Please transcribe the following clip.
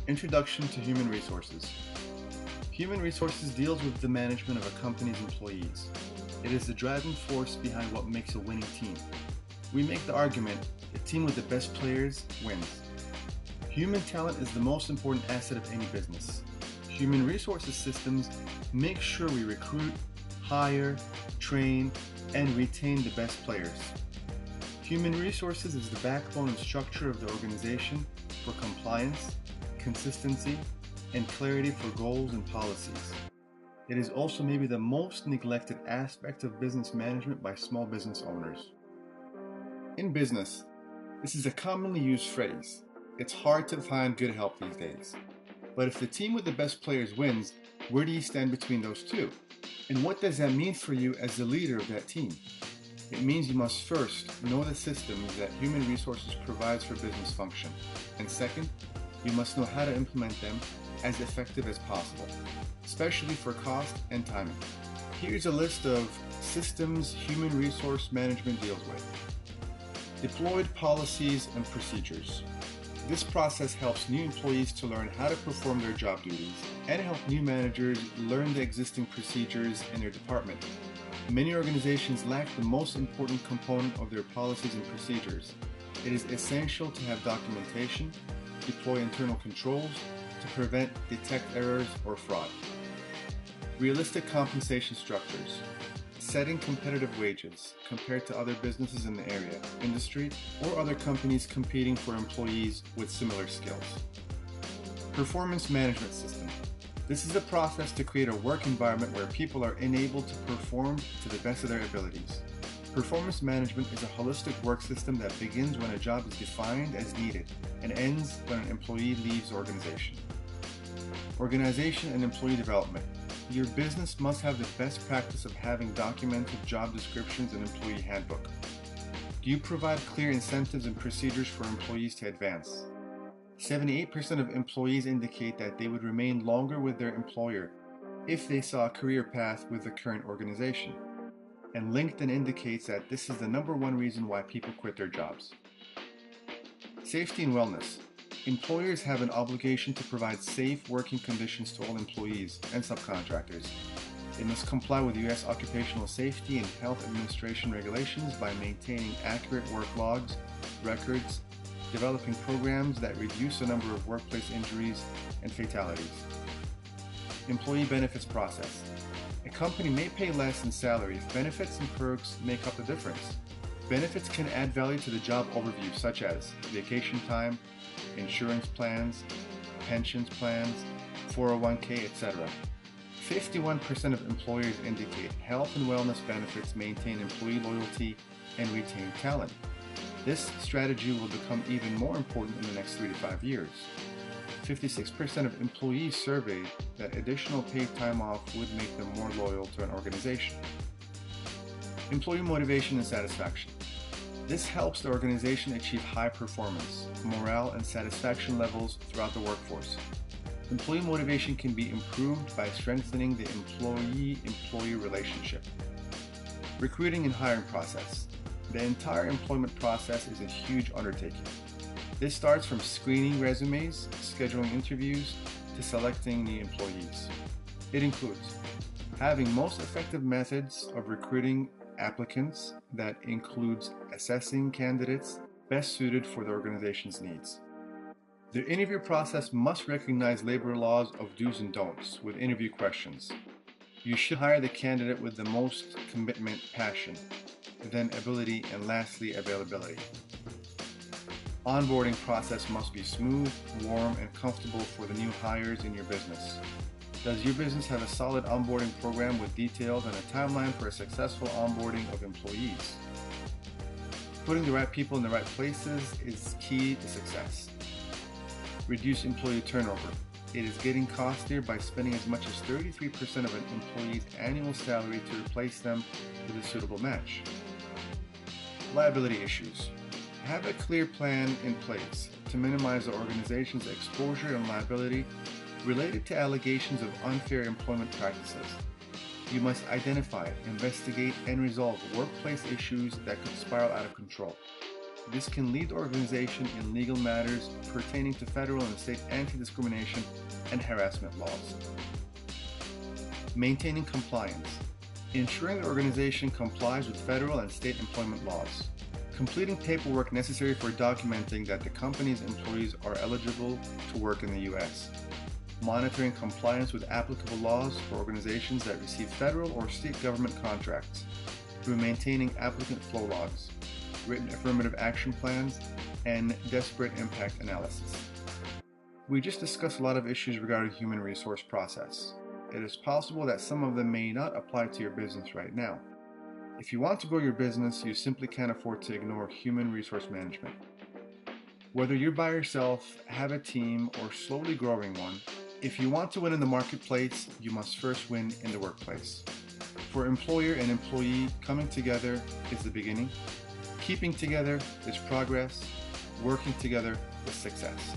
Introduction to Human Resources. Human Resources deals with the management of a company's employees. It is the driving force behind what makes a winning team. We make the argument, a team with the best players wins. Human talent is the most important asset of any business. Human resources systems make sure we recruit, hire, train, and retain the best players. Human resources is the backbone and structure of the organization for compliance, consistency, and clarity for goals and policies. It is also maybe the most neglected aspect of business management by small business owners. In business, this is a commonly used phrase. It's hard to find good help these days. But if the team with the best players wins, where do you stand between those two? And what does that mean for you as the leader of that team? It means you must first know the systems that human resources provides for business function. And second, you must know how to implement them as effective as possible, especially for cost and timing. Here's a list of systems human resource management deals with. Deployed policies and procedures. This process helps new employees to learn how to perform their job duties and help new managers learn the existing procedures in their department. Many organizations lack the most important component of their policies and procedures. It is essential to have documentation, deploy internal controls to prevent, detect errors, or fraud. Realistic compensation structures. Setting competitive wages compared to other businesses in the area, industry, or other companies competing for employees with similar skills. Performance management system. This is a process to create a work environment where people are enabled to perform to the best of their abilities. Performance management is a holistic work system that begins when a job is defined as needed and ends when an employee leaves the organization. Organization and employee development. Your business must have the best practice of having documented job descriptions and employee handbook. Do you provide clear incentives and procedures for employees to advance? 78% of employees indicate that they would remain longer with their employer if they saw a career path with the current organization. And LinkedIn indicates that this is the #1 reason why people quit their jobs. Safety and wellness. Employers have an obligation to provide safe working conditions to all employees and subcontractors. They must comply with U.S. Occupational Safety and Health Administration regulations by maintaining accurate work logs, records, developing programs that reduce the number of workplace injuries and fatalities. Employee benefits process. A company may pay less in salary if benefits and perks make up the difference. Benefits can add value to the job overview, such as vacation time, insurance plans, pensions plans, 401k, etc. 51% of employers indicate health and wellness benefits maintain employee loyalty and retain talent. This strategy will become even more important in the next 3 to 5 years. 56% of employees surveyed that additional paid time off would make them more loyal to an organization. Employee motivation and satisfaction. This helps the organization achieve high performance, morale, and satisfaction levels throughout the workforce. Employee motivation can be improved by strengthening the employee-employee relationship. Recruiting and hiring process. The entire employment process is a huge undertaking. This starts from screening resumes, scheduling interviews, to selecting new employees. It includes having most effective methods of recruiting applicants that includes assessing candidates best suited for the organization's needs. The interview process must recognize labor laws of do's and don'ts with interview questions. You should hire the candidate with the most commitment, passion, then ability, and lastly, availability. Onboarding process must be smooth, warm, and comfortable for the new hires in your business. Does your business have a solid onboarding program with details and a timeline for a successful onboarding of employees? Putting the right people in the right places is key to success. Reduce employee turnover. It is getting costlier by spending as much as 33% of an employee's annual salary to replace them with a suitable match. Liability issues. Have a clear plan in place to minimize the organization's exposure and liability related to allegations of unfair employment practices. You must identify, investigate, and resolve workplace issues that could spiral out of control. This can lead the organization in legal matters pertaining to federal and state anti-discrimination and harassment laws. Maintaining compliance. Ensuring the organization complies with federal and state employment laws. Completing paperwork necessary for documenting that the company's employees are eligible to work in the U.S. Monitoring compliance with applicable laws for organizations that receive federal or state government contracts through maintaining applicant flow logs, written affirmative action plans, and disparate impact analysis. We just discussed a lot of issues regarding human resource process. It is possible that some of them may not apply to your business right now. If you want to grow your business, you simply can't afford to ignore human resource management. Whether you're by yourself, have a team, or slowly growing one, if you want to win in the marketplace, you must first win in the workplace. For employer and employee, coming together is the beginning. Keeping together is progress. Working together is success.